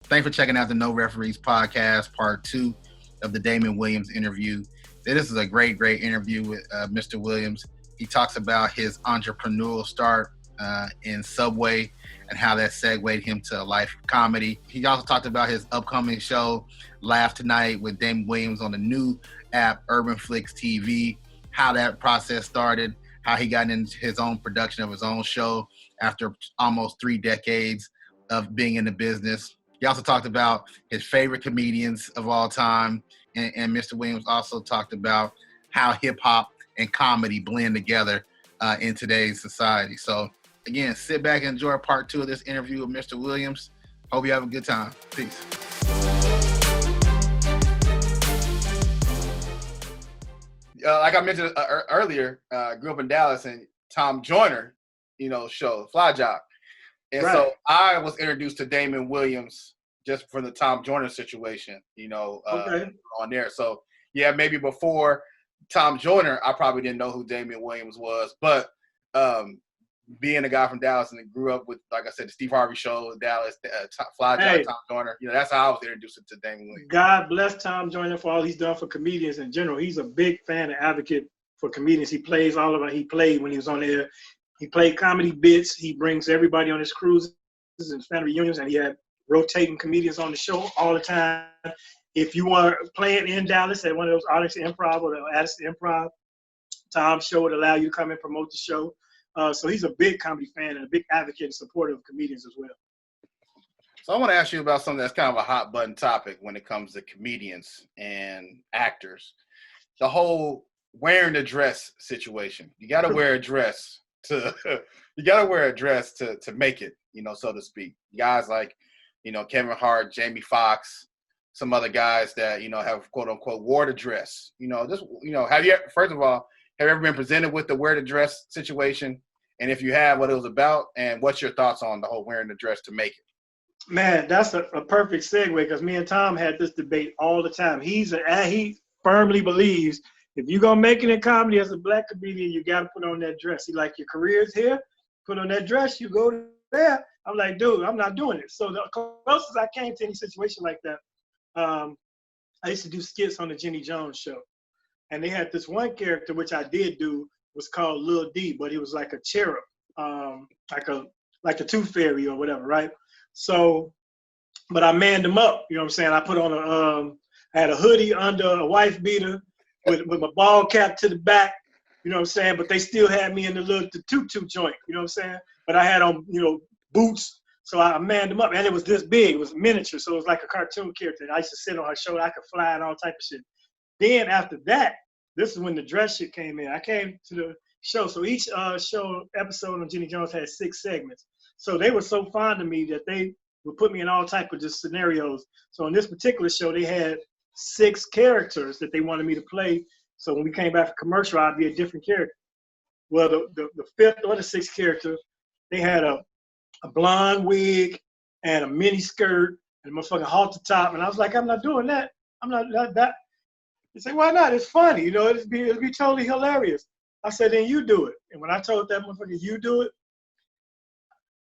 Thanks for checking out the No Referees podcast, part 2 of the Damon Williams interview. This is a great interview with Mr. Williams. He talks about his entrepreneurial start in Subway and how that segued him to a life of comedy. He also talked about his upcoming show, Laugh Tonight, with Damon Williams on the new app, Urban Flicks TV, how that process started, how he got into his own production of his own show after almost 3 decades of being in the business. He also talked about his favorite comedians of all time. And Mr. Williams also talked about how hip-hop and comedy blend together in today's society. So, again, sit back and enjoy part 2 of this interview with Mr. Williams. Hope you have a good time. Peace. Like I mentioned earlier, grew up in Dallas, and Tom Joyner, show, Fly Job. And right. So I was introduced to Damon Williams just for the Tom Joyner situation, on there. So, yeah, maybe before Tom Joyner, I probably didn't know who Damon Williams was. But being a guy from Dallas and grew up with, like I said, the Steve Harvey Show, Dallas, Fly Job, Tom Joyner, that's how I was introduced to Damon Williams. God bless Tom Joyner for all he's done for comedians in general. He's a big fan and advocate for comedians. He played when he was on there. He played comedy bits. He brings everybody on his cruises and family reunions, and he had rotating comedians on the show all the time. If you want to play it in Dallas at one of those Artist Improv or the Addison Improv, Tom's show would allow you to come and promote the show. So he's a big comedy fan and a big advocate and supporter of comedians as well. So I want to ask you about something that's kind of a hot button topic when it comes to comedians and actors. The whole wearing the dress situation. You got to wear a dress to make it, so to speak. Guys like, Kevin Hart, Jamie Foxx, some other guys that, have quote unquote wore the dress. First of all, have you ever been presented with the wear the dress situation? And if you have, what it was about, and what's your thoughts on the whole wearing the dress to make it? Man, that's a perfect segue, because me and Tom had this debate all the time. He firmly believes if you're going to make it in comedy as a black comedian, you got to put on that dress. He like, your career's here, put on that dress, you go there. I'm like, dude, I'm not doing it. So the closest I came to any situation like that, I used to do skits on the Jenny Jones show. And they had this one character, which I did do, was called Lil D, but he was like a cherub, like a tooth fairy or whatever, right? So, but I manned him up, you know what I'm saying? I put on I had a hoodie under a wife beater with my ball cap to the back, you know what I'm saying? But they still had me in the tutu joint, you know what I'm saying? But I had on, boots. So I manned him up, and it was this big. It was miniature, so it was like a cartoon character. I used to sit on her shoulder. I could fly and all type of shit. Then after that, this is when the dress shit came in. I came to the show. So each show episode on Jenny Jones had 6 segments. So they were so fond of me that they would put me in all type of just scenarios. So in this particular show, they had 6 characters that they wanted me to play. So when we came back for commercial, I'd be a different character. Well, the 5th or the 6th character, they had a blonde wig and a mini skirt and a motherfucking halter top. And I was like, I'm not doing that. I'm not that. They say, why not? It's funny, it'd be totally hilarious. I said, then you do it. And when I told that motherfucker, you do it,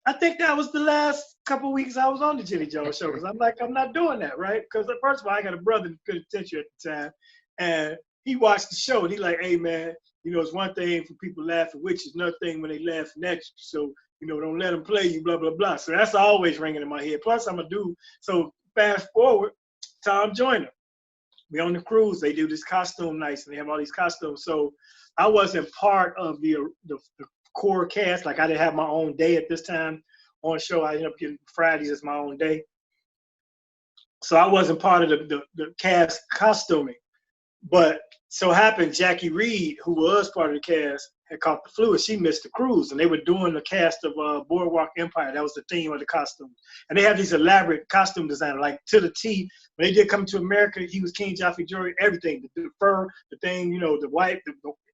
I think that was the last couple of weeks I was on the Jenny Jones show, because I'm like, I'm not doing that, right? Because first of all, I got a brother that couldn't attention at the time, and he watched the show, and he like, hey, man, it's one thing for people laughing with you, it's another thing when they laughing at you. So, don't let them play you, blah, blah, blah. So that's always ringing in my head. Plus, I'm a dude. So fast forward, Tom Joyner. We on the cruise, they do this costume nights, and they have all these costumes. So I wasn't part of the core cast. Like, I didn't have my own day at this time on show. I ended up getting Fridays as my own day. So I wasn't part of the cast costuming. But so happened Jackie Reed, who was part of the cast, had caught the flu, and she missed the cruise. And they were doing the cast of Boardwalk Empire. That was the theme of the costumes. And they have these elaborate costume designers, like to the T. When they did come to America, he was King Joffrey Jory, everything. The fur, the thing, the white,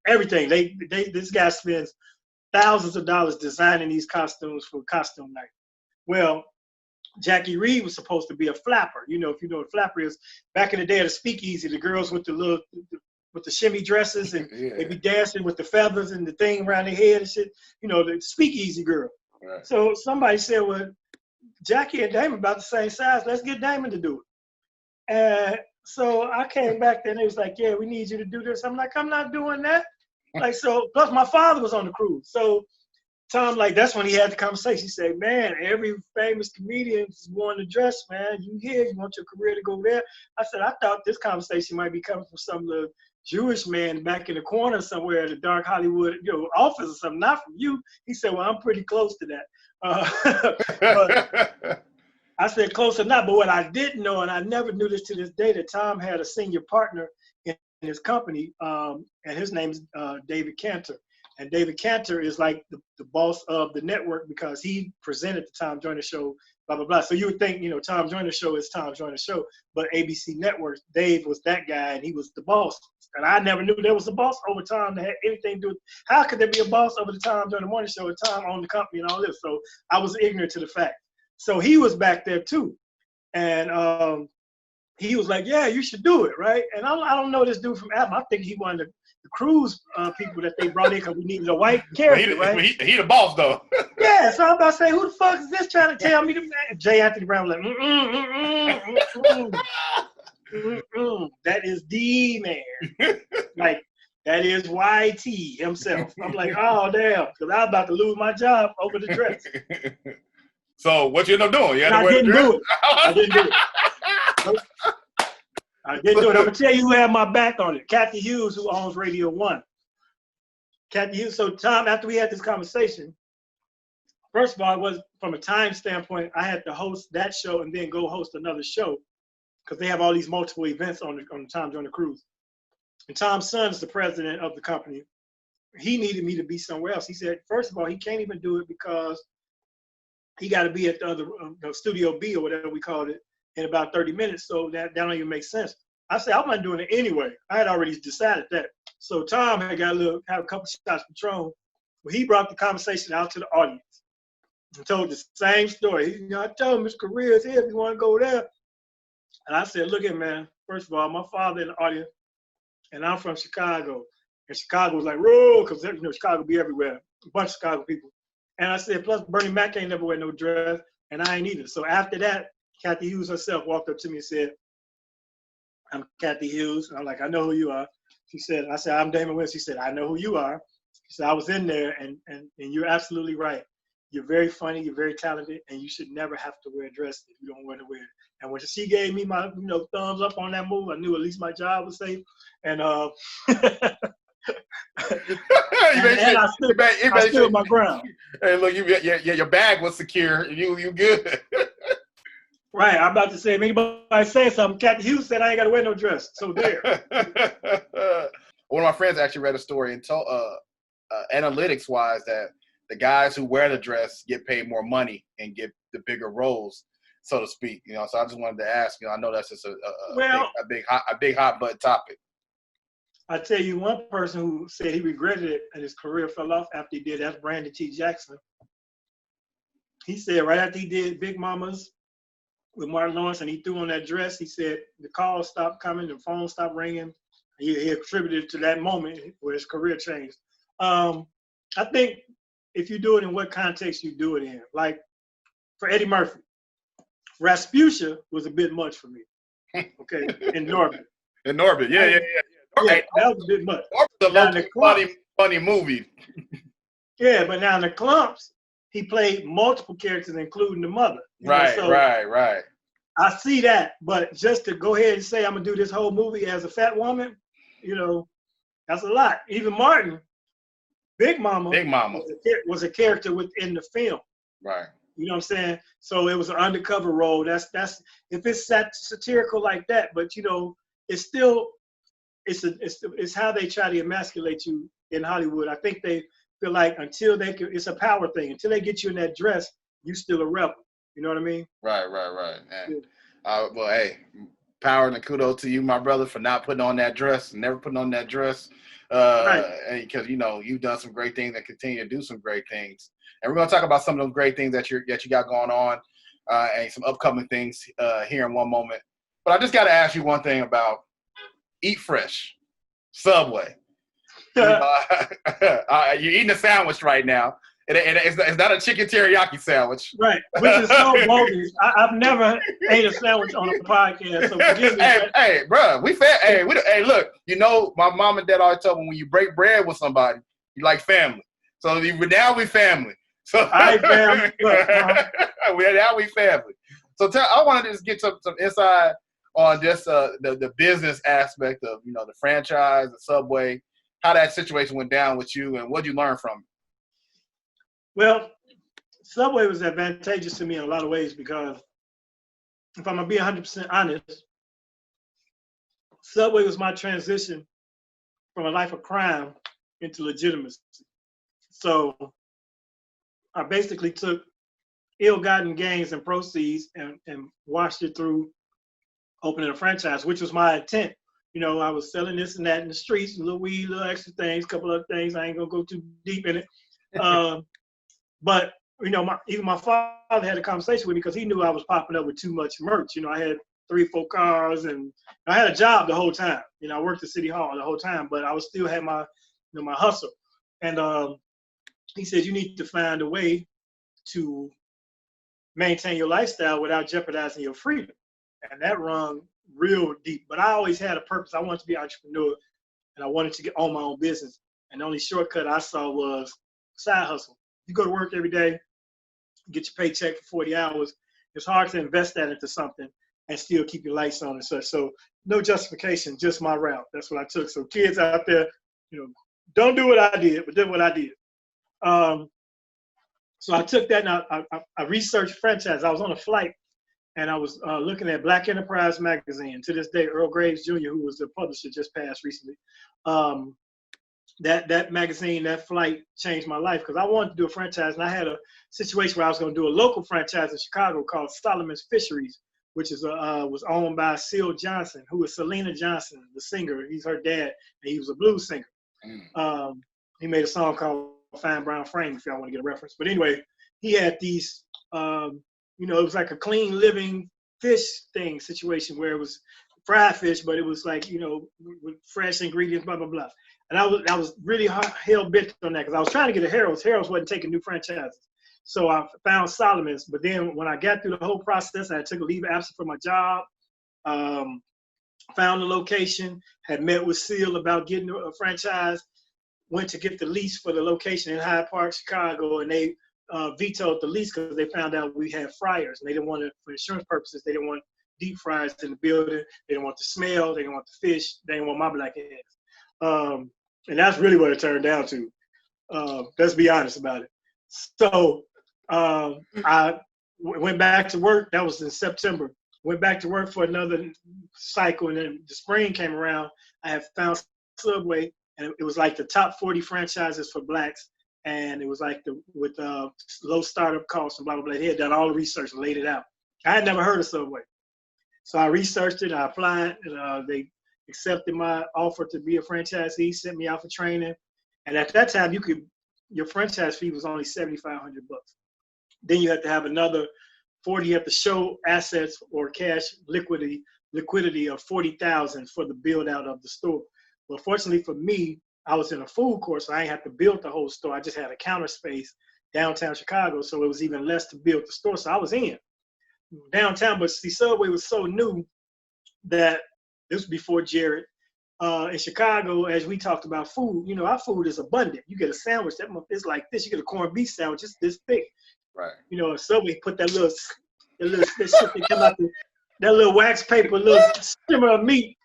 everything. This guy spends thousands of dollars designing these costumes for costume night. Well, Jackie Reed was supposed to be a flapper. If you know what a flapper is, back in the day of the speakeasy, the girls with the shimmy dresses, and they be dancing with the feathers and the thing around their head and shit. The speakeasy girl. Right. So somebody said, well, Jackie and Damon about the same size. Let's get Damon to do it. And so I came back there and they was like, yeah, we need you to do this. I'm like, I'm not doing that. Like, so, plus my father was on the cruise. So Tom, like, that's when he had the conversation. He said, man, every famous comedian is wanting to dress, man. You here, you want your career to go there. I said, I thought this conversation might be coming from some little Jewish man back in the corner somewhere at a dark Hollywood, office or something, not from you. He said, well, I'm pretty close to that. But I said close enough. But what I didn't know, and I never knew this to this day, that Tom had a senior partner in his company, and his name is David Cantor. And David Cantor is like the boss of the network because he presented the Tom Joyner Show, blah, blah, blah. So you would think, Tom Joyner Show is Tom Joyner Show, but ABC Network, Dave was that guy and he was the boss. And I never knew there was a boss over Tom that had anything to do with, how could there be a boss over the Tom Joyner Morning Show and Tom owned the company and all this? So I was ignorant to the fact. So he was back there too. And he was like, yeah, you should do it, right? And I don't know this dude from Apple. I think he wanted the cruise people that they brought in because we needed a white character, right? He the boss, though. Yeah, so I'm about to say, who the fuck is this trying to tell me? J. Anthony Brown was like, that is the man. Like, that is YT himself. I'm like, oh, damn, because I was about to lose my job over the dress. So what you end up doing? You had to I wear didn't the dress? do it. I didn't do it. I didn't do it. I'm going to tell you who had my back on it. Kathy Hughes, who owns Radio 1. Kathy Hughes. So, Tom, after we had this conversation, first of all, it was from a time standpoint, I had to host that show and then go host another show because they have all these multiple events on the Tom Joyner Cruise. And Tom's son is the president of the company. He needed me to be somewhere else. He said, first of all, he can't even do it because he got to be at the other Studio B or whatever we called it in about 30 minutes. So that don't even make sense. I said, I'm not doing it anyway. I had already decided that. So Tom had got have a couple shots of Patron. Well, he brought the conversation out to the audience and told the same story. I told him his career is here if you want to go there. And I said, look at man, first of all, my father in the audience, and I'm from Chicago. And Chicago was like, roll, because Chicago be everywhere. A bunch of Chicago people. And I said, plus Bernie Mac ain't never wear no dress, and I ain't either. So after that, Kathy Hughes herself walked up to me and said, I'm Kathy Hughes. And I'm like, I know who you are. I said, I'm Damon Williams. She said, I know who you are. She said, I was in there, and you're absolutely right. You're very funny, you're very talented, and you should never have to wear a dress if you don't want to wear it. And when she gave me my thumbs up on that move, I knew at least my job was safe. And I stood my ground. Hey, look, your bag was secure. You good. Right. I'm about to say, if anybody say something, Kathy Hughes said I ain't got to wear no dress. So there. One of my friends actually read a story and told analytics-wise that the guys who wear the dress get paid more money and get the bigger roles, so to speak. So I just wanted to ask. I know that's just a big hot button topic. I tell you, one person who said he regretted it and his career fell off after he did, that's Brandon T. Jackson. He said right after he did Big Mamas with Martin Lawrence and he threw on that dress, he said the calls stopped coming, the phone stopped ringing. He attributed to that moment where his career changed. I think if you do it in what context you do it in, like for Eddie Murphy, Rasputia was a bit much for me. Okay, in Norbit. In Norbit, yeah. Yeah, that was a bit much. Norbit's a funny movie. Yeah, but now in the Clumps, he played multiple characters, including the mother. Right. I see that, but just to go ahead and say I'm gonna do this whole movie as a fat woman, that's a lot. Even Martin, Big Mama was a character within the film. Right. You know what I'm saying? So it was an undercover role. That's if it's satirical like that, but it's still it's how they try to emasculate you in Hollywood. I think they feel like until it's a power thing. Until they get you in that dress, you still a rebel. You know what I mean? Right. And, well, hey, power and kudos to you, my brother, for not putting on that dress, never putting on that dress. Right. Because you've done some great things and continue to do some great things. And we're gonna talk about some of those great things that you got going on, and some upcoming things here in one moment. But I just got to ask you one thing about Eat Fresh, Subway. You're eating a sandwich right now. it's not a chicken teriyaki sandwich. Right, which is so bogus. I've never ate a sandwich on a podcast, so forgive me. Hey, bro, hey, look, you know, my mom and dad always tell me when you break bread with somebody, you like family. So now we family. So all right, fam. Now we family. So I wanted to just get some insight on just the business aspect of, you know, the franchise, the Subway, how that situation went down with you, and what you learn from it. Well, Subway was advantageous to me in a lot of ways because if I'm going to be 100% honest, Subway was my transition from a life of crime into legitimacy. So I basically took ill-gotten gains and proceeds and washed it through opening a franchise, which was my intent. You know, I was selling this and that in the streets, a little weed, little extra things, couple other things. I ain't gonna go too deep in it. But you know, even my father had a conversation with me because he knew I was popping up with too much merch. You know, I had 3 or 4 cars, and I had a job the whole time. You know, I worked at City Hall the whole time, but I was still had my, you know, my hustle. And he said, you need to find a way to maintain your lifestyle without jeopardizing your freedom. And that rung real deep. But I always had a purpose. I wanted to be an entrepreneur, and I wanted to own my own business. And the only shortcut I saw was side hustle. You go to work every day, get your paycheck for 40 hours. It's hard to invest that into something and still keep your lights on and such. So no justification, just my route. That's what I took. So kids out there, you know, don't do what I did, but did what I did. So I took that and I researched franchise. I was on a flight and I was looking at Black Enterprise magazine. To this day, Earl Graves Jr., who was the publisher, just passed recently. That magazine, that flight changed my life because I wanted to do a franchise, and I had a situation where I was going to do a local franchise in Chicago called Solomon's Fisheries, which is was owned by Seal Johnson, who was Selena Johnson, the singer. He's her dad, and he was a blues singer. He made a song called Fine Brown Frame, if y'all want to get a reference. But anyway, he had these, you know, it was like a clean living fish thing situation where it was fried fish, but it was like, you know, with fresh ingredients, blah, blah, blah. And I was really hell-bent on that because I was trying to get a Harold's. Harold's wasn't taking new franchises. So I found Solomon's. But then when I got through the whole process, I took a leave of absence from my job, found the location, had met with Seal about getting a franchise, went to get the lease for the location in Hyde Park, Chicago, and they vetoed the lease because they found out we had fryers. And they didn't want it for insurance purposes. They didn't want deep fryers in the building. They didn't want the smell. They didn't want the fish. They didn't want my black eggs. And that's really what it turned down to. Let's be honest about it. So I went back to work. That was in September. Went back to work for another cycle. And then the spring came around. I had found Subway, and it was like the top 40 franchises for blacks. And it was like with low startup costs and blah, blah, blah. They had done all the research and laid it out. I had never heard of Subway. So I researched it. I applied. And, they accepted my offer to be a franchisee, sent me out for training. And at that time, your franchise fee was only $7,500. Then you had to have another 40. You have to show assets or cash liquidity of $40,000 for the build out of the store. Well, fortunately for me, I was in a food court, so I didn't have to build the whole store. I just had a counter space downtown Chicago, so it was even less to build the store. So I was in downtown, but see, Subway was so new that this was before Jared. In Chicago, as we talked about food, you know, our food is abundant. You get a sandwich that is like this. You get a corned beef sandwich, it's this thick. Right. You know, Subway put that shit that come out that little wax paper, little shimmer of meat.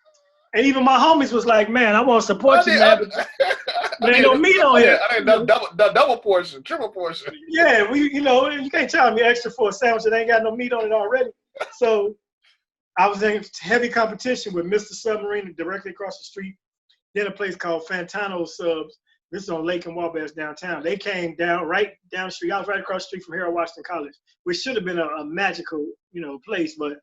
And even my homies was like, man, I want to support you, man. But ain't no meat on here. I mean, double portion, triple portion. Yeah, you know, you can't tell me extra for a sandwich that ain't got no meat on it already. So I was in heavy competition with Mr. Submarine directly across the street. Then a place called Fantano Subs. This is on Lake and Wabash downtown. They came down right down the street. I was right across the street from Harold Washington College, which should have been a magical, you know, place, but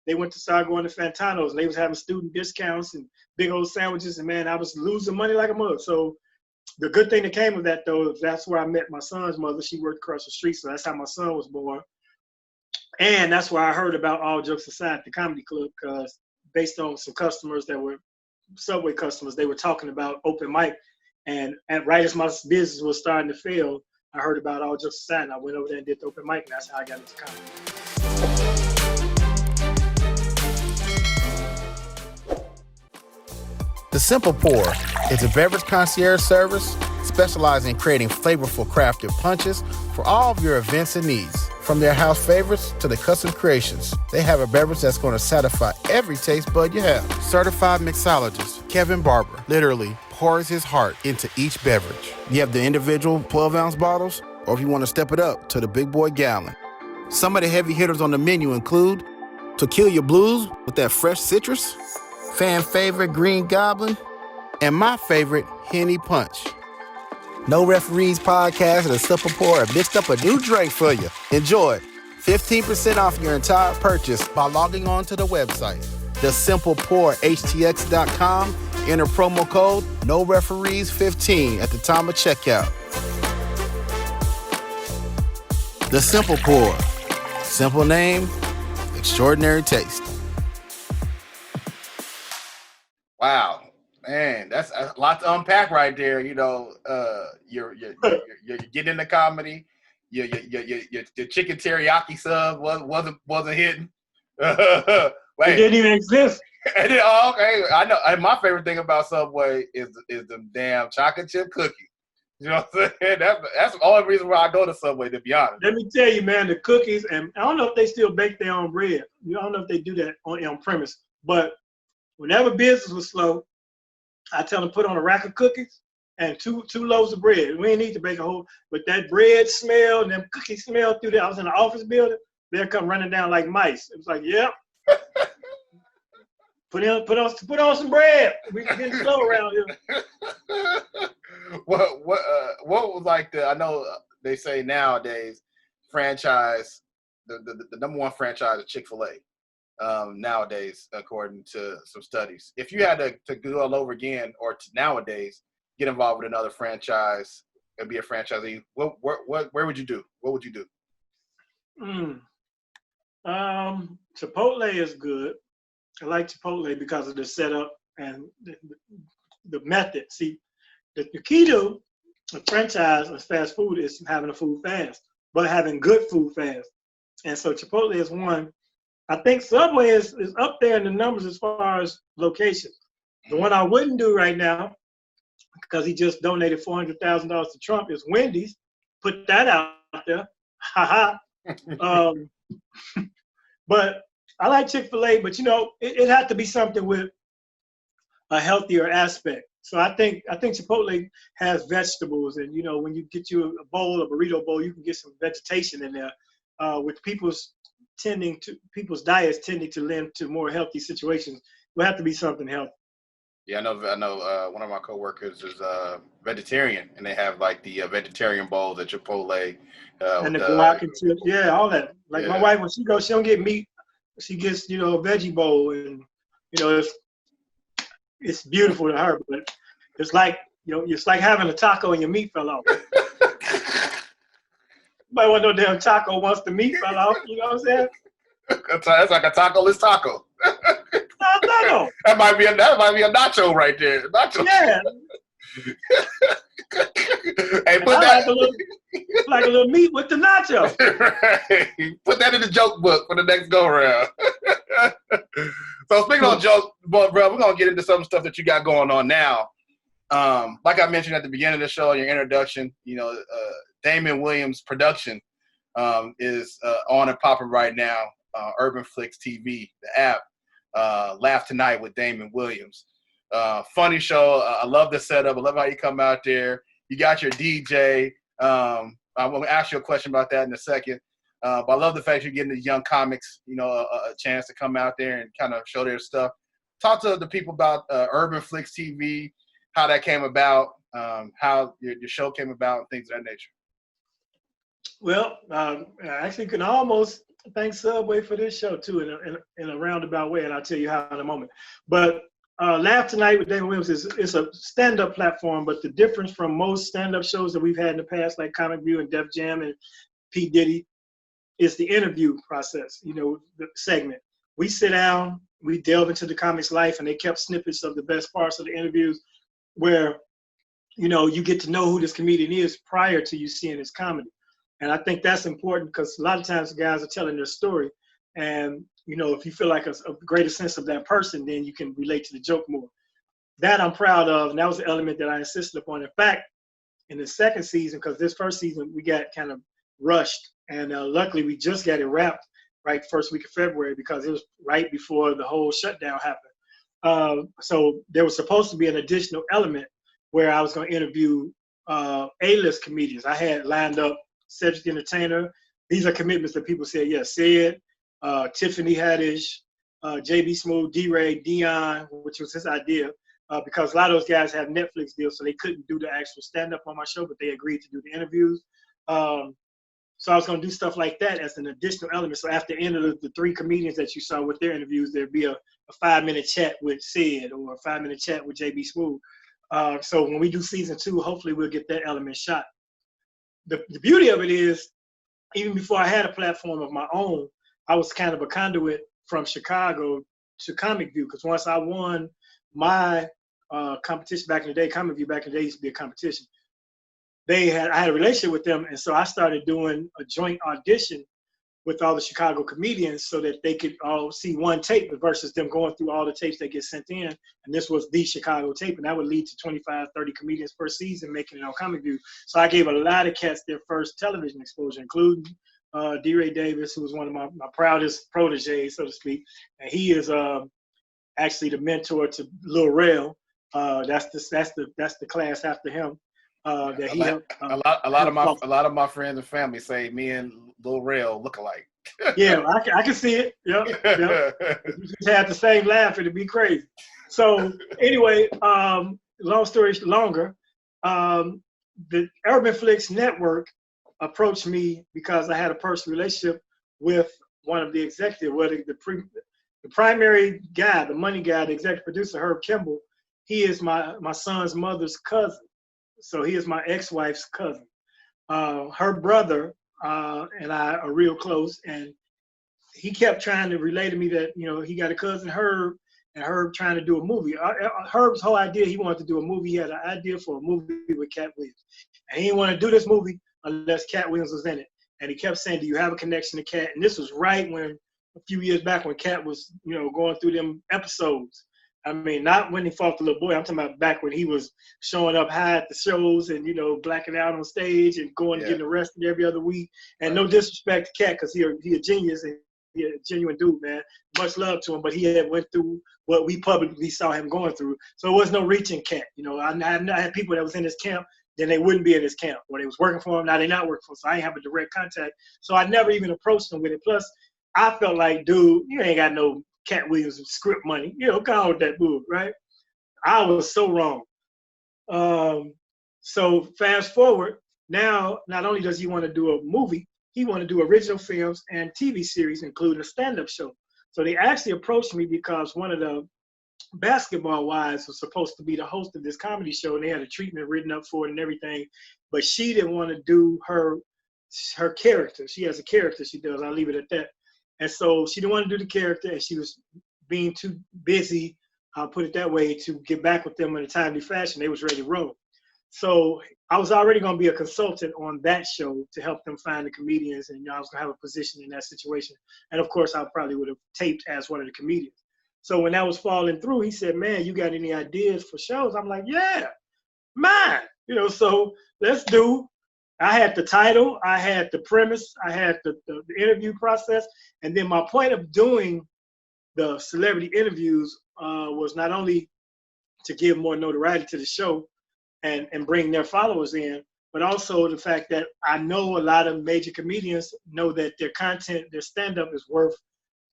they went to start going to Fantano's, and they was having student discounts and big old sandwiches, and man, I was losing money like a mug. So the good thing that came of that, though, is that's where I met my son's mother. She worked across the street, so that's how my son was born. And that's where I heard about All Jokes Aside, the comedy club, because based on some customers that were Subway customers, they were talking about open mic. And right as my business was starting to fail, I heard about All Just Sad, and I went over there and did the open mic, and that's how I got into comedy. The Simple Pour is a beverage concierge service specializing in creating flavorful crafted punches for all of your events and needs. From their house favorites to the custom creations, they have a beverage that's going to satisfy every taste bud you have. Certified mixologist Kevin Barber literally pours his heart into each beverage. You have the individual 12-ounce bottles, or if you want to step it up to the big boy gallon. Some of the heavy hitters on the menu include To Kill Your Blues with that fresh citrus, fan favorite Green Goblin, and my favorite Henny Punch. No Referees Podcast and The Simple Pour have mixed up a new drink for you. Enjoy. 15% off your entire purchase by logging on to the website, thesimplepourhtx.com. Enter promo code NoReferees15 at the time of checkout. The Simple Pour. Simple name, extraordinary taste. Wow, man, that's a lot to unpack right there. You know, you're getting into comedy. Your chicken teriyaki sub wasn't hitting. It didn't even exist. Okay, I know. And my favorite thing about Subway is the damn chocolate chip cookie. You know what I'm saying? That's the only reason why I go to Subway, to be honest. Let me tell you, man, the cookies, and I don't know if they still bake their own bread. I don't know if they do that on premise, but whenever business was slow, I tell them put on a rack of cookies and two loaves of bread. We ain't need to bake a whole, but that bread smell and them cookies smell through there. I was in the office building, they'll come running down like mice. It was like, yep. Put on some bread. We getting slow around here. What was like I know they say nowadays franchise the number one franchise is Chick-fil-A. Nowadays, according to some studies. If you had to go all over again, or nowadays get involved with another franchise and be a franchisee, where would you do? What would you do? Chipotle is good. I like Chipotle because of the setup and the method. See, the key to a franchise of fast food is having a food fast, but having good food fast. And so Chipotle is one. I think Subway is up there in the numbers as far as locations. The one I wouldn't do right now, because he just donated $400,000 to Trump, is Wendy's. Put that out there. Ha ha. But I like Chick-fil-A, but it had to be something with a healthier aspect. So I think Chipotle has vegetables, and when you get you a bowl, a burrito bowl, you can get some vegetation in there. With people's diets tending to lend to more healthy situations, it will have to be something healthy. Yeah, I know. One of my coworkers is vegetarian, and they have like the vegetarian bowls at Chipotle. And the guac and chips, yeah, all that. Like my wife, when she goes, she don't get meat. She gets a veggie bowl, and it's beautiful to her. But it's like it's like having a taco and your meat fell off. Nobody want no damn taco once the meat fell off. You know what I'm saying? That's like a taco-less taco. Taco. That might be a nacho right there. Nacho. Yeah. Hey, put that like a little meat with the nacho. Right. Put that in the joke book for the next go around. So speaking of jokes, bro, we're gonna get into some stuff that you got going on now. Like I mentioned at the beginning of the show, your introduction, Damon Williams production is on and popping right now. Urban Flicks TV, the app. Laugh Tonight with Damon Williams. Funny show. I love the setup. I love how you come out there. You got your DJ. I'm going to ask you a question about that in a second. But I love the fact you're getting the young comics, a chance to come out there and kind of show their stuff. Talk to the people about Urban Flicks TV, how that came about, how your show came about, and things of that nature. Well, I actually can almost thank Subway for this show too, in a roundabout way, and I'll tell you how in a moment. But Laugh Tonight with Damon Williams is a stand-up platform, but the difference from most stand-up shows that we've had in the past, like Comic View and Def Jam and P. Diddy, is the interview process, the segment. We sit down, we delve into the comic's life, and they kept snippets of the best parts of the interviews where, you get to know who this comedian is prior to you seeing his comedy. And I think that's important because a lot of times the guys are telling their story. And, if you feel like a greater sense of that person, then you can relate to the joke more. That I'm proud of. And that was the element that I insisted upon. In fact, in the second season, because this first season we got kind of rushed. And luckily we just got it wrapped right first week of February because it was right before the whole shutdown happened. So there was supposed to be an additional element where I was going to interview A-list comedians. I had lined up Cedric the Entertainer. These are commitments that people said, yes, Sid, Tiffany Haddish, JB Smooth, D-Ray, Dion, which was his idea, because a lot of those guys have Netflix deals, so they couldn't do the actual stand-up on my show, but they agreed to do the interviews. So I was going to do stuff like that as an additional element. So after the end of the 3 comedians that you saw with their interviews, there'd be a 5-minute chat with Sid or a 5-minute chat with JB Smooth. So when we do season 2, hopefully we'll get that element shot. The beauty of it is, even before I had a platform of my own, I was kind of a conduit from Chicago to Comic View, because once I won my competition back in the day, Comic View back in the day used to be a competition. I had a relationship with them, and so I started doing a joint audition with all the Chicago comedians so that they could all see one tape versus them going through all the tapes that get sent in. And this was the Chicago tape, and that would lead to 25, 30 comedians per season making it on Comic View. So I gave a lot of cats their first television exposure, including D-Ray Davis, who was one of my proudest proteges, so to speak. And he is actually the mentor to Lil Rel. That's the class after him. That he helped, a lot of my friends and family say me and Lil Rel look alike. Yeah, I can see it. Yep. You just have the same laugh, it'd be crazy. So anyway, long story longer, the Urban Flicks Network approached me because I had a personal relationship with one of the executives, the primary guy, the money guy, the executive producer, Herb Kimball. He is my son's mother's cousin. So he is my ex-wife's cousin. Her brother and I are real close, and he kept trying to relay to me that, he got a cousin, Herb, and Herb trying to do a movie. Herb's whole idea, he wanted to do a movie. He had an idea for a movie with Cat Williams. And he didn't want to do this movie unless Cat Williams was in it. And he kept saying, do you have a connection to Cat? And this was right when, a few years back when Cat was, going through them episodes. I mean, not when he fought the little boy. I'm talking about back when he was showing up high at the shows and, blacking out on stage and going and getting arrested every other week. And no disrespect to Cat, because he a genius and he a genuine dude, man. Much love to him, but he had went through what we publicly saw him going through. So it was no reaching Cat. I had people that was in his camp, then they wouldn't be in his camp. Or they was working for him, now they not working for him. So I ain't have a direct contact. So I never even approached him with it. Plus, I felt like, dude, you ain't got no Cat Williams script money, come on with that move, right? I was so wrong. So fast forward, now not only does he want to do a movie, he want to do original films and TV series, including a stand-up show. So they actually approached me because one of the basketball wives was supposed to be the host of this comedy show, and they had a treatment written up for it and everything, but she didn't want to do her character. She has a character she does. I'll leave it at that. And so she didn't want to do the character, and she was being too busy, I'll put it that way, to get back with them in a timely fashion. They was ready to roll. So I was already going to be a consultant on that show to help them find the comedians, and I was going to have a position in that situation. And of course, I probably would have taped as one of the comedians. So when that was falling through, he said, man, you got any ideas for shows? I'm like, yeah, mine. So let's do. I had the title, I had the premise, I had the interview process, and then my point of doing the celebrity interviews was not only to give more notoriety to the show and bring their followers in, but also the fact that I know a lot of major comedians know that their content, their stand-up is worth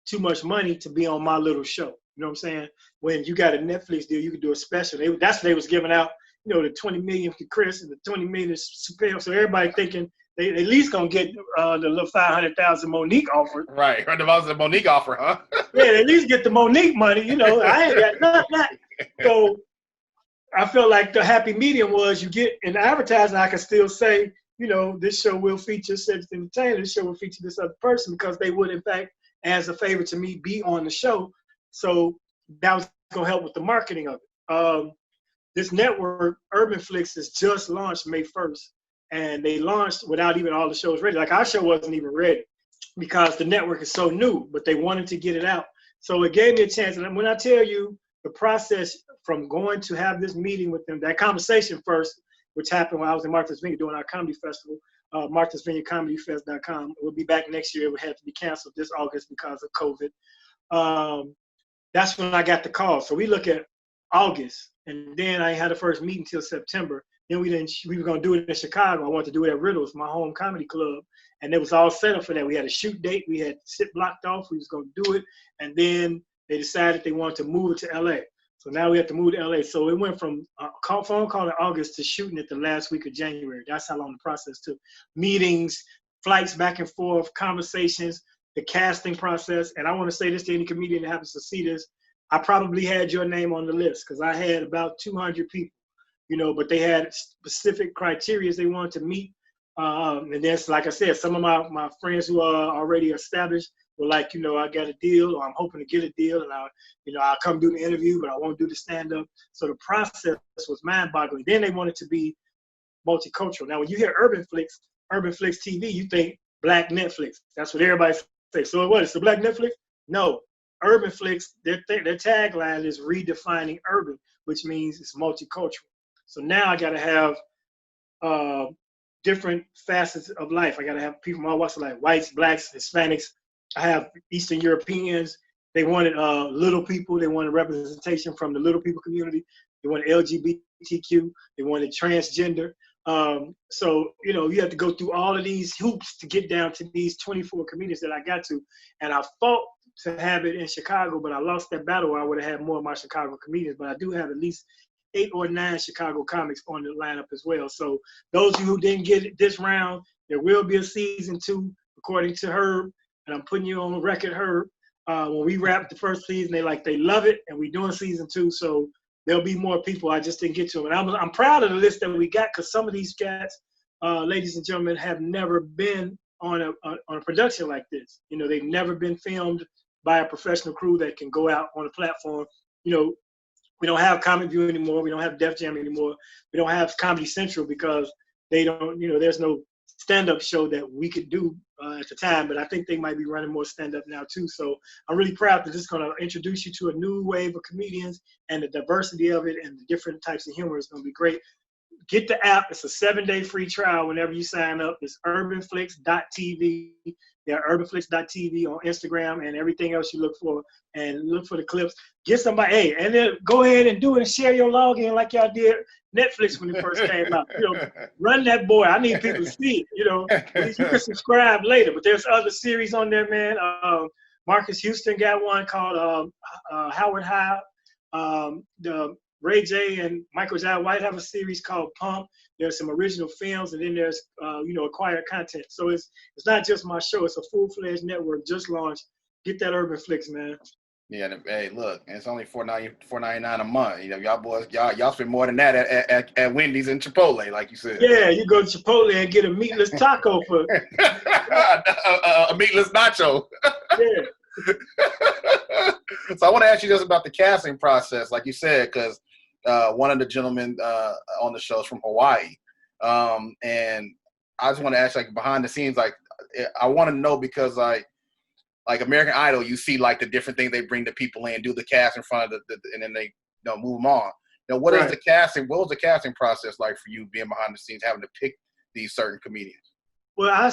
too much money to be on my little show. You know what I'm saying? When you got a Netflix deal, you could do a special. That's what they was giving out. The 20 million for Chris and the 20 million is Chappelle. So everybody thinking they at least gonna get the little 500,000 Monique offer. Right, heard about the Monique offer, huh? Yeah, they at least get the Monique money. I ain't got nothing. So I felt like the happy medium was you get in advertising. I can still say, this show will feature Cedric the Entertainer. This show will feature this other person because they would, in fact, as a favor to me, be on the show. So that was gonna help with the marketing of it. this network, Urban Flicks, is just launched May 1st. And they launched without even all the shows ready. Like our show wasn't even ready because the network is so new, but they wanted to get it out. So it gave me a chance. And when I tell you the process from going to have this meeting with them, that conversation first, which happened when I was in Martha's Vineyard doing our comedy festival, Martha's Vineyard ComedyFest.com. We'll be back next year. It had to be canceled this August because of COVID. That's when I got the call. So we look at August, and then I had the first meeting till September. Then we were going to do it in Chicago. I wanted to do it at Riddle's, my home comedy club. And it was all set up for that. We had a shoot date. We had sit blocked off. We was going to do it. And then they decided they wanted to move it to LA. So now we have to move to LA. So it went from a phone call in August to shooting it the last week of January. That's how long the process took. Meetings, flights back and forth, conversations, the casting process. And I want to say this to any comedian that happens to see this. I probably had your name on the list because I had about 200 people, but they had specific criteria they wanted to meet. And that's, like I said, some of my friends who are already established were like, I got a deal, or I'm hoping to get a deal, and I'll come do the interview, but I won't do the stand-up. So the process was mind-boggling. Then they wanted to be multicultural. Now, when you hear Urban Flicks TV, you think Black Netflix. That's what everybody says. So what? It's the Black Netflix? No. Urban Flicks, their tagline is redefining urban, which means it's multicultural. So now I got to have different facets of life. I got to have people from all walks of life, whites, blacks, Hispanics. I have Eastern Europeans. They wanted little people. They wanted representation from the little people community. They wanted LGBTQ. They wanted transgender. So, you have to go through all of these hoops to get down to these 24 comedians that I got to. And I fought to have it in Chicago, but I lost that battle where I would have had more of my Chicago comedians. But I do have at least 8 or 9 Chicago comics on the lineup as well. So those of you who didn't get it this round, there will be a season 2, according to Herb, and I'm putting you on record, Herb. When we wrapped the first season, they love it, and we're doing season 2. So there'll be more people. I just didn't get to them. And I'm proud of the list that we got because some of these cats, ladies and gentlemen, have never been on a production like this. They've never been filmed by a professional crew that can go out on a platform. We don't have Comic View anymore. We don't have Def Jam anymore. We don't have Comedy Central because they don't, there's no stand-up show that we could do at the time, but I think they might be running more stand-up now too. So I'm really proud that this is going to introduce you to a new wave of comedians, and the diversity of it and the different types of humor is going to be great. Get the app. It's a 7-day free trial whenever you sign up. It's urbanflix.tv. Yeah, urbanflix.tv on Instagram and everything else you look for. And look for the clips. Get somebody, and then go ahead and do it and share your login like y'all did Netflix when it first came out. Run that boy. I need people to see it. You can subscribe later. But there's other series on there, man. Marcus Houston got one called Howard High. The Ray J and Michael Jai White have a series called Pump. There's some original films, and then there's acquired content. So it's not just my show; it's a full-fledged network just launched. Get that Urban Flicks, man. Yeah, hey, look, it's only $4.99 a month. Y'all boys, y'all spend more than that at Wendy's and Chipotle, like you said. Yeah, you go to Chipotle and get a meatless taco for a meatless nacho. Yeah. So I want to ask you just about the casting process, like you said, because one of the gentlemen on the show is from Hawaii, and I just want to ask, like, behind the scenes, like, I want to know because like American Idol, you see like the different things they bring the people in, do the cast in front of and then they move them on. What is the casting? What was the casting process like for you being behind the scenes, having to pick these certain comedians? Well,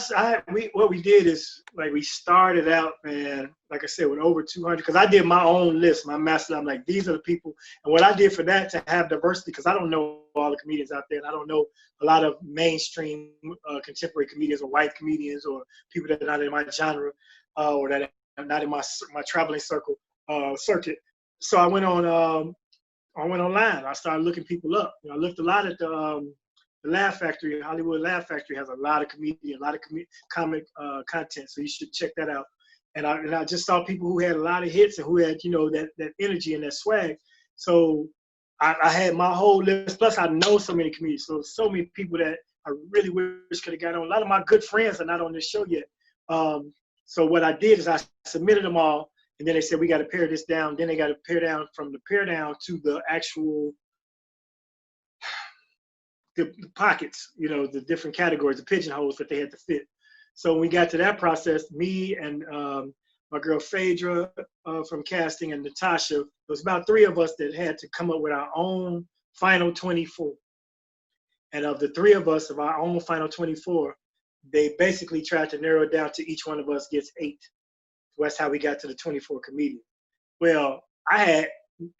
what we did is, like, we started out, man, like I said, with over 200, because I did my own list, my master. I'm like, these are the people. And what I did for that, to have diversity, because I don't know all the comedians out there, and I don't know a lot of mainstream contemporary comedians or white comedians or people that are not in my genre or that are not in my traveling circuit. So I went online. I started looking people up. I looked a lot at the Laugh Factory. Hollywood Laugh Factory has a lot of comedian, a lot of comic content, so you should check that out. And I just saw people who had a lot of hits and who had that energy and that swag. So I had my whole list. Plus, I know so many comedians, so many people that I really wish could have got on. A lot of my good friends are not on this show yet. So what I did is I submitted them all, and then they said we got to pare this down. Then they got to pare down from the pare down to the actual the pockets, the different categories, the pigeonholes that they had to fit. So when we got to that process, me and my girl Phaedra from casting and Natasha, there was about 3 of us that had to come up with our own final 24. And of the 3 of us, of our own final 24, they basically tried to narrow it down to each one of us gets 8. So that's how we got to the 24 comedians. Well, I had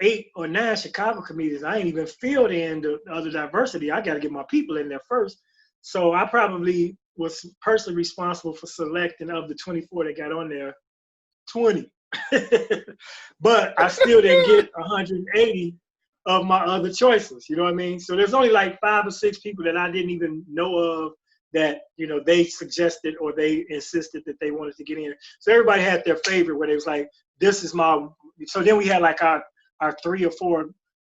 8 or 9 Chicago comedians. I ain't even filled in the other diversity. I got to get my people in there first. So I probably was personally responsible for selecting of the 24 that got on there, 20. But I still didn't get 180 of my other choices. You know what I mean? So there's only like 5 or 6 people that I didn't even know of that, they suggested or they insisted that they wanted to get in. So everybody had their favorite where they was like, this is my, so then we had like our 3 or 4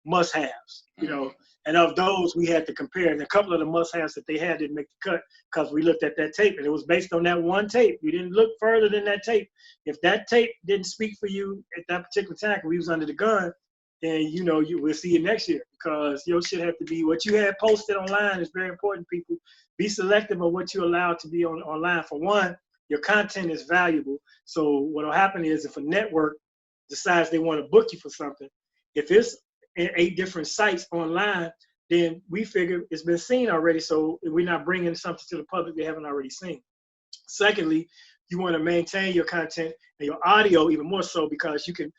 must-haves, and of those we had to compare. And a couple of the must-haves that they had didn't make the cut because we looked at that tape and it was based on that one tape. We didn't look further than that tape. If that tape didn't speak for you at that particular time, we was under the gun, then you will see you next year, because your shit have to be what you had posted online is very important. People, be selective of what you allow to be online. For one, your content is valuable. So what will happen is if a network decides they want to book you for something, if it's 8 different sites online, then we figure it's been seen already. So we're not bringing something to the public they haven't already seen. Secondly, you want to maintain your content and your audio even more so, because you can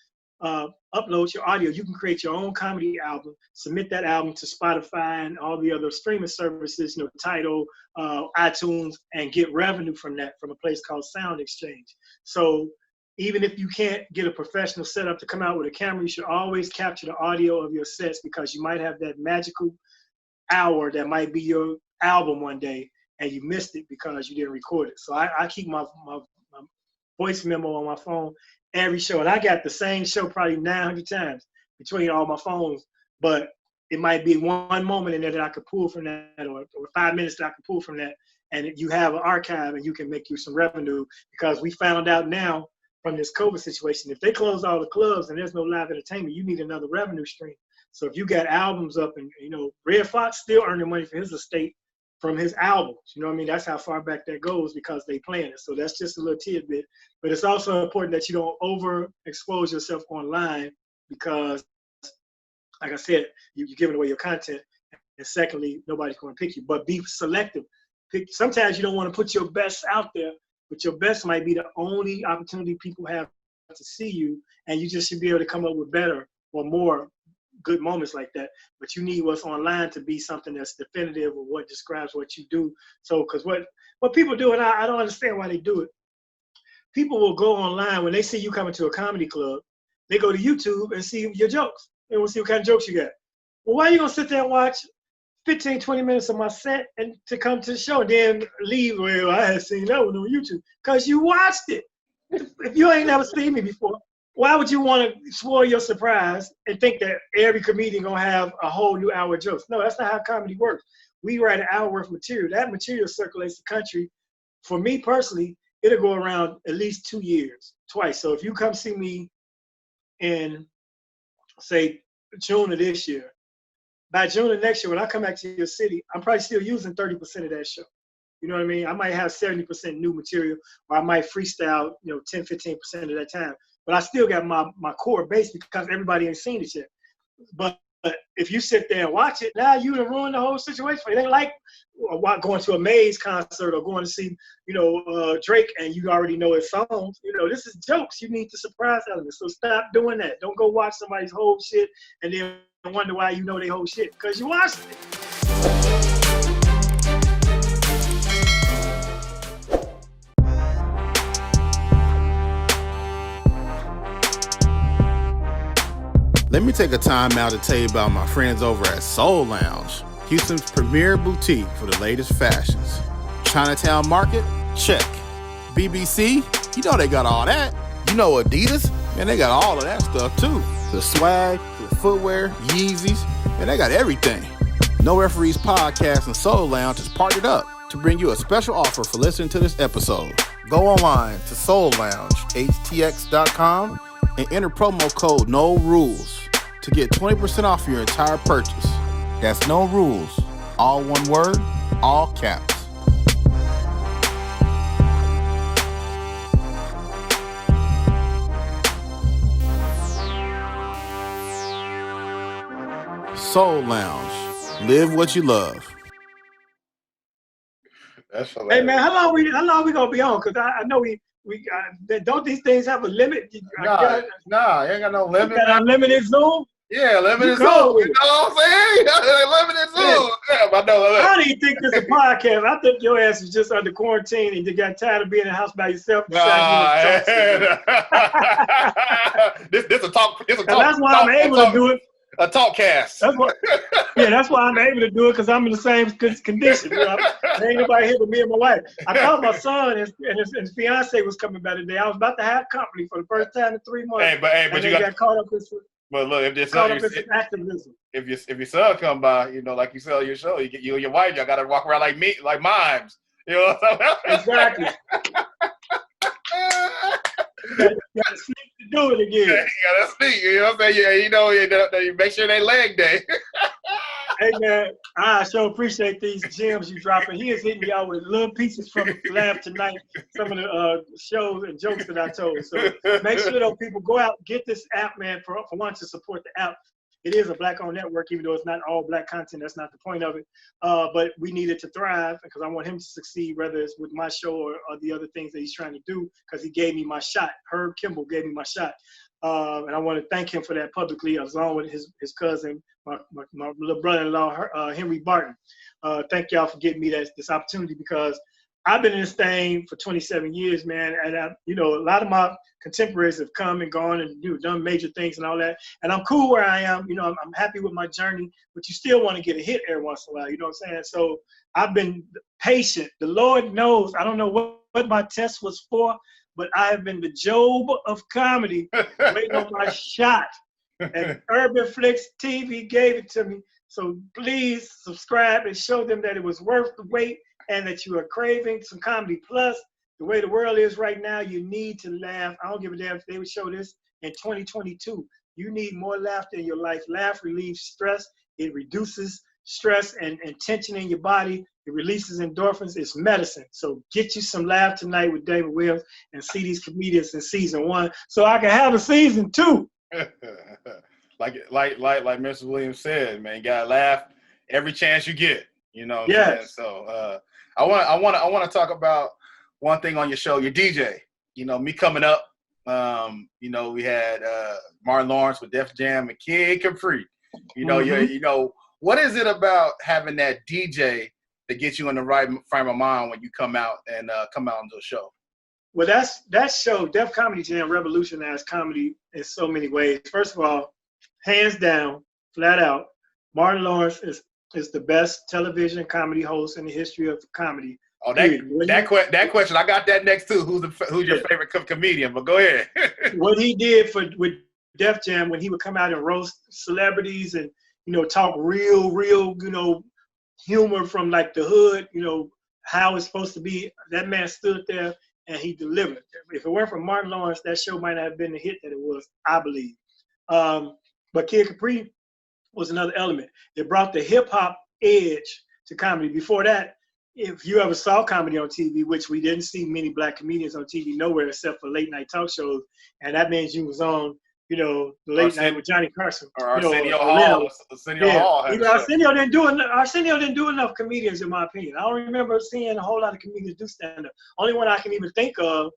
upload your audio. You can create your own comedy album, submit that album to Spotify and all the other streaming services, Tidal, iTunes, and get revenue from that from a place called Sound Exchange. So even if you can't get a professional setup to come out with a camera, you should always capture the audio of your sets, because you might have that magical hour that might be your album one day and you missed it because you didn't record it. So I keep my voice memo on my phone every show. And I got the same show probably 900 times between all my phones, but it might be one moment in there that I could pull from that, or 5 minutes that I could pull from that. And you have an archive and you can make you some revenue, because we found out now from this COVID situation, if they close all the clubs and there's no live entertainment, you need another revenue stream. So if you got albums up and, Red Fox still earning money for his estate from his albums, that's how far back that goes, because they plan it. So that's just a little tidbit. But it's also important that you don't overexpose yourself online, because, like I said, you're giving away your content. And secondly, nobody's going to pick you. But be selective. Sometimes you don't want to put your best out there, but your best might be the only opportunity people have to see you, and you just should be able to come up with better or more good moments like that. But you need what's online to be something that's definitive of what describes what you do. So, because what people do, and I don't understand why they do it, people will go online when they see you coming to a comedy club, they go to YouTube and see your jokes. They will see what kind of jokes you got. Well, why are you going to sit there and watch 15, 20 minutes of my set and to come to the show and then leave? Well, I had seen that one on YouTube. Because you watched it. If you ain't never seen me before, why would you want to spoil your surprise and think that every comedian going to have a whole new hour of jokes? No, that's not how comedy works. We write an hour worth of material. That material circulates the country. For me personally, it'll go around at least 2 years, twice. So if you come see me in, say, June of this year, by June of next year, when I come back to your city, I'm probably still using 30% of that show. You know what I mean? I might have 70% new material, or I might freestyle, 10, 15% of that time. But I still got my core base, because everybody ain't seen it yet. But if you sit there and watch it, now you done ruined the whole situation. It ain't like going to a Maze concert or going to see, Drake and you already know his songs. This is jokes. You need the surprise element. So stop doing that. Don't go watch somebody's whole shit and then wonder why you know their whole shit, because you watched it. Let me take a time out to tell you about my friends over at Soul Lounge, Houston's premier boutique for the latest fashions. Chinatown Market? Check. BBC? They got all that. Adidas? Man, they got all of that stuff too. The swag, the footwear, Yeezys, man, they got everything. No Referees Podcast and Soul Lounge has partnered up to bring you a special offer for listening to this episode. Go online to soulloungehtx.com and enter promo code NO RULES to get 20% off your entire purchase. That's No Rules, All one word, all caps. Soul Lounge. Live what you love. That's hilarious. Hey man, how long we gonna be on? Cause I know we don't these things have a limit? Nah, you ain't got no limit. You got unlimited Zoom? Yeah, limited Zoom. With You know what I'm saying? Limited Zoom. Yeah, I know. I don't even think this is a podcast. I think your ass is just under quarantine and you got tired of being in the house by yourself. This a talk. That's why I'm able to do it. A talk cast. That's why I'm able to do it, because I'm in the same condition. You know? There ain't nobody here but me and my wife. I thought my son and his fiance was coming by today. I was about to have company for the first time in 3 months. But you got caught up in some. But look, if activism. If your son come by, you know, like you sell your show, you and your wife, y'all gotta walk around like me, like mimes. You know what I'm saying? Exactly. You gotta sneak to do it again. Yeah, you gotta sneak. You know what I'm saying? Yeah, you make sure they leg day. Hey man, I sure appreciate these gems you dropping. He is hitting y'all with little pieces from the lab tonight. Some of the shows and jokes that I told. So make sure those people go out, get this app, man. For one, to support the app. It is a Black-owned network, even though it's not all Black content. That's not the point of it. But we need it to thrive, because I want him to succeed, whether it's with my show or the other things that he's trying to do, because he gave me my shot. Herb Kimball gave me my shot. And I want to thank him for that publicly, along with his cousin, my little brother-in-law, Henry Barton. Thank y'all for getting me this opportunity, because I've been in this thing for 27 years, man. And a lot of my contemporaries have come and gone and done major things and all that. And I'm cool where I am. I'm happy with my journey, but you still want to get a hit every once in a while. You know what I'm saying? So I've been patient. The Lord knows. I don't know what my test was for, but I have been the Job of comedy, waiting on my shot. And Urban Flicks TV gave it to me. So please subscribe and show them that it was worth the wait, and that you are craving some comedy. Plus, the way the world is right now, you need to laugh. I don't give a damn if they would show this in 2022. You need more laughter in your life. Laugh relieves stress. It reduces stress and tension in your body. It releases endorphins. It's medicine. So get you some laugh tonight with Damon Williams, and see these comedians in season 1, so I can have a season 2. like Mr. Williams said, man, you gotta laugh every chance you get. You know what I'm saying? So I want to talk about one thing on your show, your DJ. Me coming up. We had Martin Lawrence with Def Jam and Kid Capri. What is it about having that DJ that gets you in the right frame of mind when you come out into the show? Well, that show, Def Comedy Jam, revolutionized comedy in so many ways. First of all, hands down, flat out, Martin Lawrence is the best television comedy host in the history of comedy. Oh, that question, I got that next too. Who's your favorite comedian? But go ahead. What he did with Def Jam, when he would come out and roast celebrities and talk real humor from like the hood, how it's supposed to be. That man stood there and he delivered. If it weren't for Martin Lawrence, that show might not have been the hit that it was, I believe. But Kid Capri was another element. It brought the hip hop edge to comedy. Before that, if you ever saw comedy on TV, which we didn't see many Black comedians on TV nowhere except for late night talk shows, and that means you was on, the late night with Johnny Carson. Or Arsenio Hall. Arsenio didn't do enough comedians, in my opinion. I don't remember seeing a whole lot of comedians do stand-up. Only one I can even think of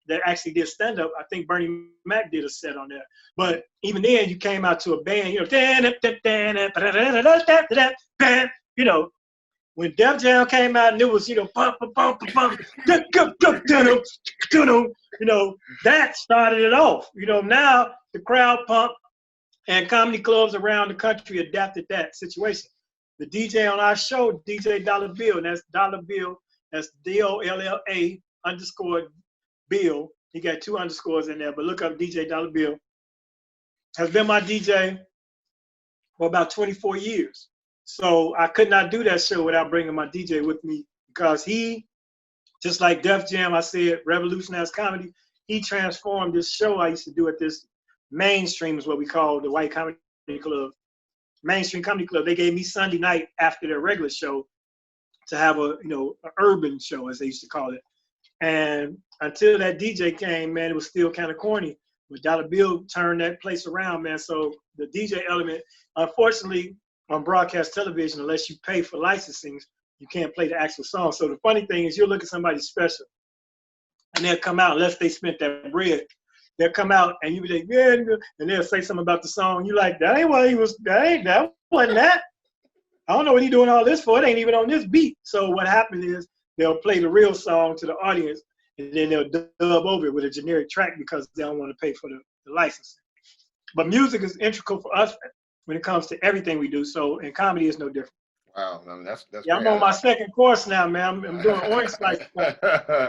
that actually did stand-up, I think Bernie Mac did a set on that. But even then, you came out to a band, when Def Jam came out and it was, that started it off. Now the crowd pump and comedy clubs around the country adapted that situation. The DJ on our show, DJ Dollar Bill, and that's Dollar Bill, that's DOLLA _ Bill. He got 2 underscores in there, but look up DJ Dollar Bill. Has been my DJ for about 24 years. So I could not do that show without bringing my DJ with me, because he, just like Def Jam, I said, revolutionized comedy. He transformed this show I used to do at this mainstream, is what we call the White Comedy Club. Mainstream Comedy Club, they gave me Sunday night after their regular show to have a, an urban show, as they used to call it. And until that DJ came, man, it was still kind of corny. But Dollar Bill turned that place around, man. So the DJ element, unfortunately, on broadcast television, unless you pay for licensing, you can't play the actual song. So the funny thing is, you'll look at somebody special, and they'll come out, unless they spent that bread, they'll come out and you be like, yeah, and they'll say something about the song. You like, that wasn't that. I don't know what he doing all this for. It ain't even on this beat. So what happens is they'll play the real song to the audience, and then they'll dub over it with a generic track because they don't want to pay for the licensing. But music is integral for us when it comes to everything we do. So, and comedy is no different. Wow, I mean, that's yeah. I'm on my second course now, man. I'm doing orange slice.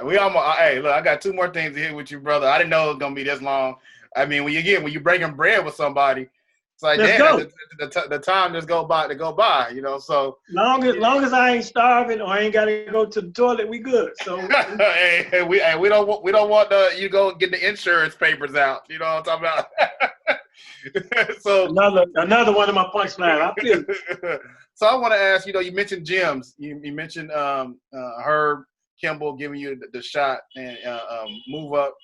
We almost. Hey, look, I got 2 more things to hit with you, brother. I didn't know it was gonna be this long. I mean, when you're breaking bread with somebody, it's like, damn, the time just go by. So long as I ain't starving or I ain't gotta go to the toilet, we good. So hey, we don't want you go get the insurance papers out. You know what I'm talking about? So another one of my punchlines. I feel it. So I want to ask, you mentioned gyms. You mentioned Herb Kimball giving you the shot and move up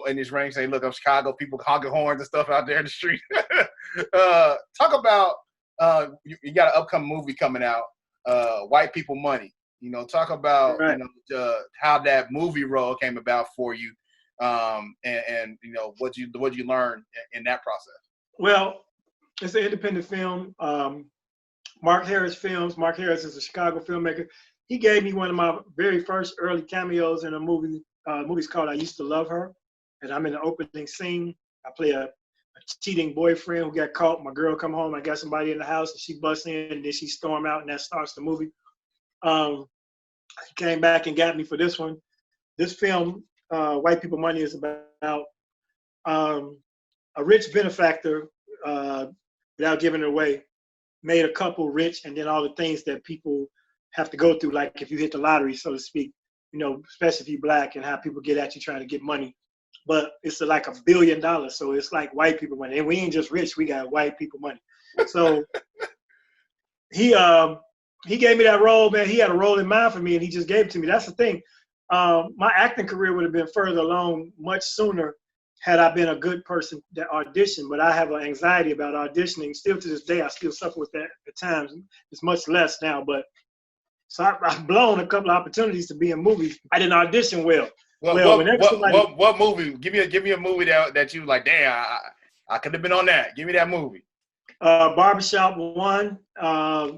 in this ring, saying, look, I'm Chicago, people honking horns and stuff out there in the street. Talk about, you got an upcoming movie coming out, White People Money. Talk about, right. How that movie role came about for you, and what you learned in that process. Well, it's an independent film. Mark Harris Films. Mark Harris is a Chicago filmmaker. He gave me one of my very first early cameos in a movie. Movie's called I Used to Love Her. And I'm in the opening scene. I play a cheating boyfriend who got caught. My girl come home. I got somebody in the house, and she busts in, and then she storm out, and that starts the movie. He came back and got me for this one. This film, White People Money, is about a rich benefactor, without giving it away, made a couple rich, and then all the things that people have to go through, like if you hit the lottery, so to speak, especially if you're Black, and how people get at you trying to get money. But it's like $1 billion, so it's like white people money. And we ain't just rich, we got white people money. So he gave me that role, man. He had a role in mind for me, and he just gave it to me. That's the thing. My acting career would have been further along much sooner had I been a good person that auditioned, but I have an anxiety about auditioning. Still to this day, I still suffer with that at times. It's much less now, but so I've blown a couple of opportunities to be in movies. I didn't audition well. What movie? Give me a movie that you like, damn, I could have been on that. Give me that movie. Barbershop 1,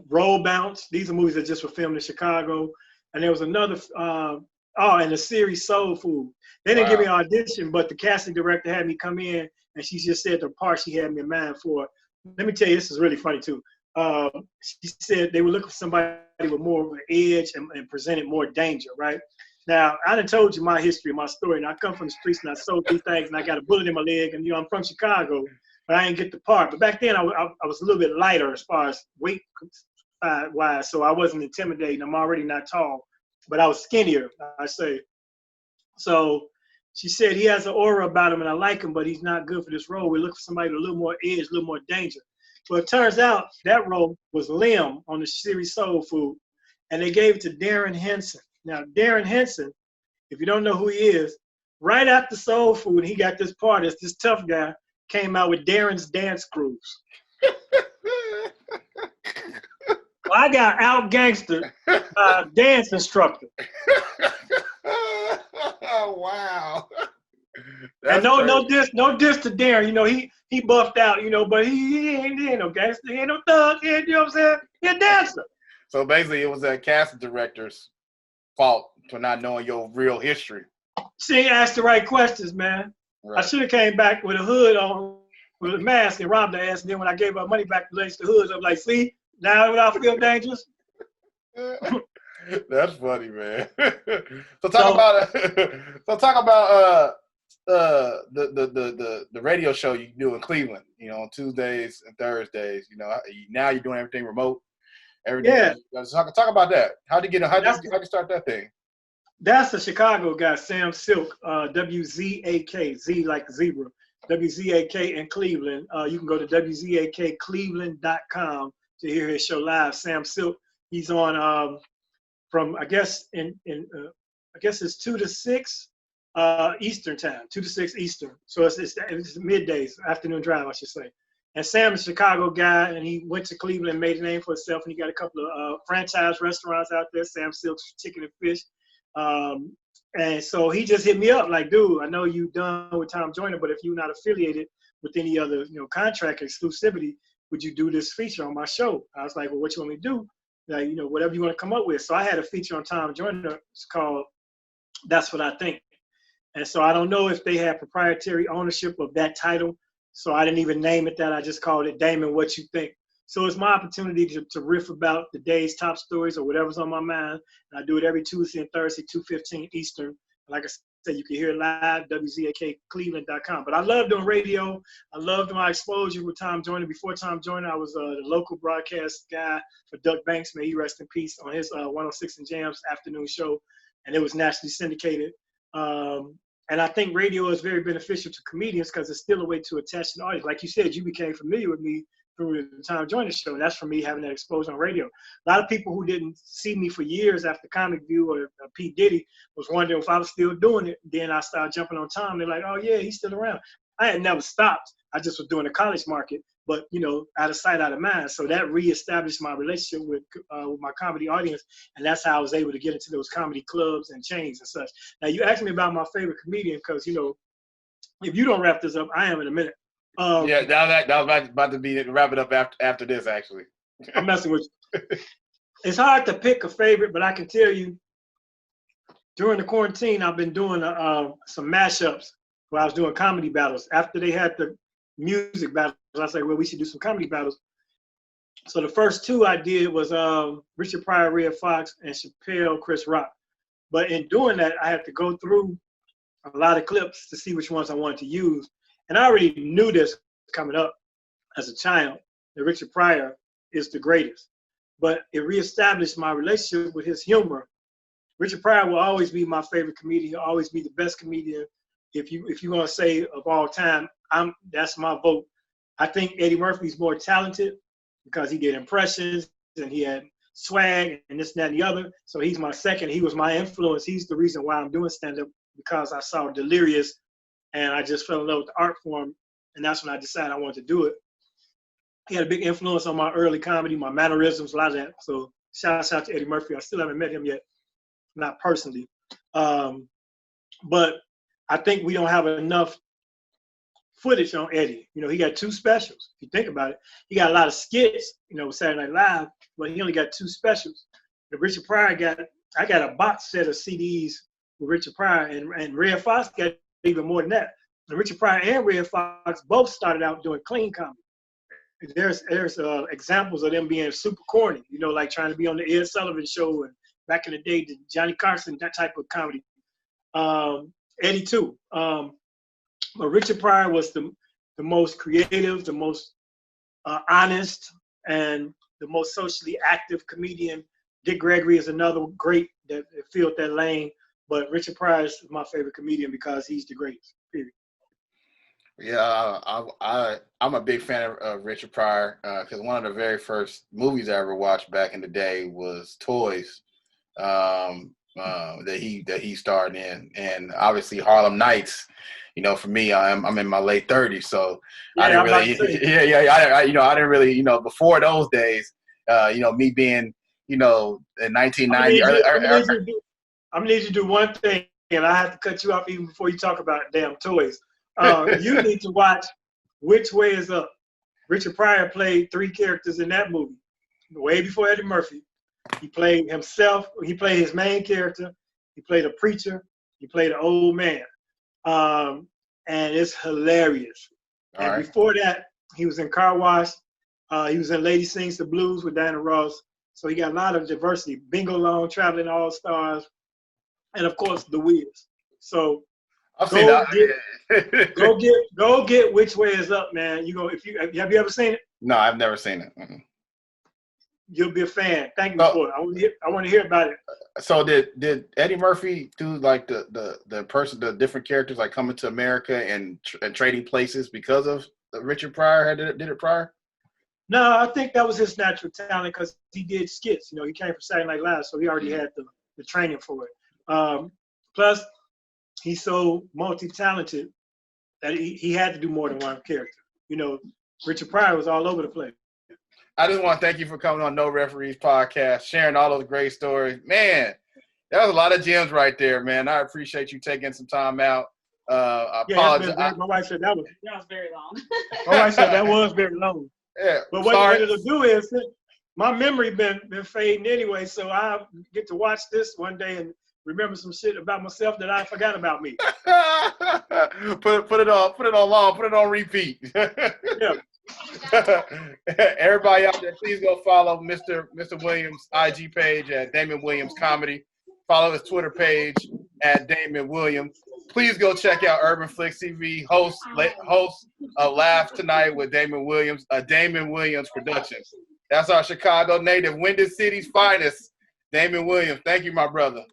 Roll Bounce. These are movies that just were filmed in Chicago. And there was another, and the series Soul Food. They didn't give me an audition, but the casting director had me come in, and she just said the part she had me in mind for. Let me tell you, this is really funny too. She said they were looking for somebody with more of an edge and presented more danger, right? Now, I done told you my history, my story, and I come from the streets and I sold these things, and I got a bullet in my leg, and I'm from Chicago, but I didn't get the part. But back then, I was a little bit lighter as far as weight wise, so I wasn't intimidating. I'm already not tall, but I was skinnier, I say. So she said he has an aura about him, and I like him, but he's not good for this role. We're looking for somebody with a little more edge, a little more danger. Well, it turns out that role was Lim on the series Soul Food, and they gave it to Darren Henson. Now, Darren Henson, if you don't know who he is, right after Soul Food, he got this part as this tough guy, came out with Darren's Dance Cruise. Well, I got out gangstered by a dance instructor. Oh, wow. That's and no diss to Darren. He buffed out, but he ain't no gangster, he ain't no thug, you know what I'm saying? He a dancer. So basically, it was that casting director's fault for not knowing your real history. She ain't asked the right questions, man. Right. I should have came back with a hood on, with a mask, and robbed her ass. And then when I gave her money back to lace the hoods, I'm like, see, now I feel dangerous. That's funny, man. So talk about the radio show you do in Cleveland. On Tuesdays and Thursdays. Now you're doing everything remote. Yeah. Talk about that. How'd you start that thing? That's a Chicago guy, Sam Silk, WZAK, Z like zebra. WZAK in Cleveland. You can go to WZAKCleveland.com to hear his show live. Sam Silk, he's on from I guess it's 2 to 6 Eastern time, 2 to 6 Eastern. So it's middays, afternoon drive, I should say. And Sam is a Chicago guy, and he went to Cleveland and made a name for himself, and he got a couple of franchise restaurants out there, Sam Silk's Chicken and Fish. And so he just hit me up like, dude, I know you done with Tom Joyner, but if you're not affiliated with any other, contract exclusivity, would you do this feature on my show? I was like, well, what you want me to do? Like, whatever you want to come up with. So I had a feature on Tom Joyner. It's called That's What I Think. And so I don't know if they have proprietary ownership of that title. So I didn't even name it that. I just called it Damon, What You Think. So it's my opportunity to riff about the day's top stories or whatever's on my mind. And I do it every Tuesday and Thursday, 2:15 Eastern. Like I said, you can hear it live, WZAKCleveland.com. But I love doing radio. I loved my exposure with Tom Joyner. Before Tom Joyner, I was the local broadcast guy for Duck Banks. May he rest in peace, on his 106 and Jams afternoon show. And it was nationally syndicated. And I think radio is very beneficial to comedians because it's still a way to attach to the audience. Like you said, you became familiar with me through the Tom Joyner show, and that's from me having that exposure on radio. A lot of people who didn't see me for years after Comic View or P. Diddy was wondering if I was still doing it. Then I started jumping on Tom. They're like, oh, yeah, he's still around. I had never stopped. I just was doing the college market, but, out of sight, out of mind. So that reestablished my relationship with my comedy audience, and that's how I was able to get into those comedy clubs and chains and such. Now, you asked me about my favorite comedian because, if you don't wrap this up, I am in a minute. That was about to be wrap it up after this, actually. I'm messing with you. It's hard to pick a favorite, but I can tell you, during the quarantine, I've been doing some mashups where I was doing comedy battles. After they had the music battles, I said, well, we should do some comedy battles. So the first two I did was Richard Pryor, Red Fox, and Chappelle, Chris Rock. But in doing that, I had to go through a lot of clips to see which ones I wanted to use. And I already knew this coming up as a child, that Richard Pryor is the greatest. But it reestablished my relationship with his humor. Richard Pryor will always be my favorite comedian. He'll always be the best comedian. If you're gonna say of all time, that's my vote. I think Eddie Murphy's more talented because he did impressions and he had swag and this, that, and the other. So he's my second. He was my influence. He's the reason why I'm doing stand-up, because I saw Delirious and I just fell in love with the art form. And that's when I decided I wanted to do it. He had a big influence on my early comedy, my mannerisms, a lot of that. So shout out to Eddie Murphy. I still haven't met him yet, not personally. But I think we don't have enough footage on Eddie. He got 2 specials. If you think about it, he got a lot of skits, with Saturday Night Live, but he only got 2 specials. The Richard Pryor I got a box set of CDs with Richard Pryor, and Red Fox got even more than that. And Richard Pryor and Red Fox both started out doing clean comedy. There's examples of them being super corny, like trying to be on the Ed Sullivan Show, and back in the day, the Johnny Carson, that type of comedy. Eddie too. But Richard Pryor was the most creative, the most honest, and the most socially active comedian. Dick Gregory is another great that filled that lane. But Richard Pryor is my favorite comedian because he's the greatest, period. Yeah, I'm a big fan of Richard Pryor because one of the very first movies I ever watched back in the day was Toys, that he starred in, and obviously Harlem Nights. For me, I'm in my late 30s, so I didn't really, I didn't really, before those days, me being, in 1990. I'm gonna need you to do one thing, and I have to cut you off even before you talk about damn Toys. You need to watch Which Way Is Up. Richard Pryor played 3 characters in that movie, way before Eddie Murphy. He played himself. He played his main character. He played a preacher. He played an old man. And it's hilarious. All and right. Before that, he was in Car Wash. He was in Lady Sings the Blues with Diana Ross. So he got a lot of diversity. Bingo Long, Traveling All Stars, and of course The Wiz. So go get Which Way Is Up, man. Have you ever seen it? No, I've never seen it. Mm-hmm. you'll be a fan. Thank you for it. I want to hear about it. So did Eddie Murphy do like the different characters like coming to America and trading places because of Richard Pryor did it prior? No, I think that was his natural talent because he did skits. You know, he came from Saturday Night Live, so he already had the training for it. Plus, he's so multi-talented that he had to do more than one character. You know, Richard Pryor was all over the place. I just want to thank you for coming on No Referees Podcast, sharing all those great stories. Man, that was a lot of gems right there, man. I appreciate you taking some time out. I apologize. My wife said that was very long. My wife said that was very long. Yeah, but what it'll do is my memory been fading anyway, so I get to watch this one day and remember some shit about myself that I forgot about me. put it on long, put it on repeat. Yeah. Everybody out there, please go follow Mr. Williams' IG page at Damon Williams Comedy. Follow his Twitter page at Damon Williams. Please go check out Urban Flicks TV, host a Laugh Tonight with Damon Williams, a Damon Williams production. That's our Chicago native, Windy City's finest, Damon Williams. Thank you, my brother.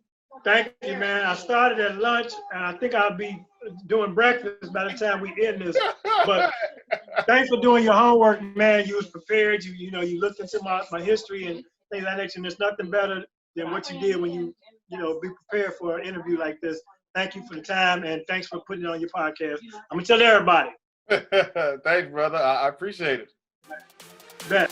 Thank you, man. I started at lunch, and I think I'll be doing breakfast by the time we end this. But thanks for doing your homework, man. You was prepared. You looked into my history and things like that. And there's nothing better than what you did when you be prepared for an interview like this. Thank you for the time, and thanks for putting it on your podcast. I'm going to tell everybody. Thanks, brother. I appreciate it. Bet.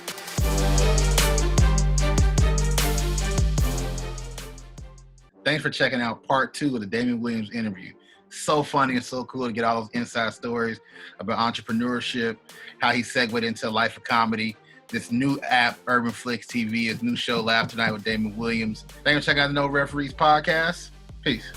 Thanks for checking out part 2 of the Damon Williams interview. So funny and so cool to get all those inside stories about entrepreneurship, how he segued into a life of comedy, this new app, Urban Flicks TV, his new show, Laugh Tonight with Damon Williams. Thanks for checking out the No Referees Podcast. Peace.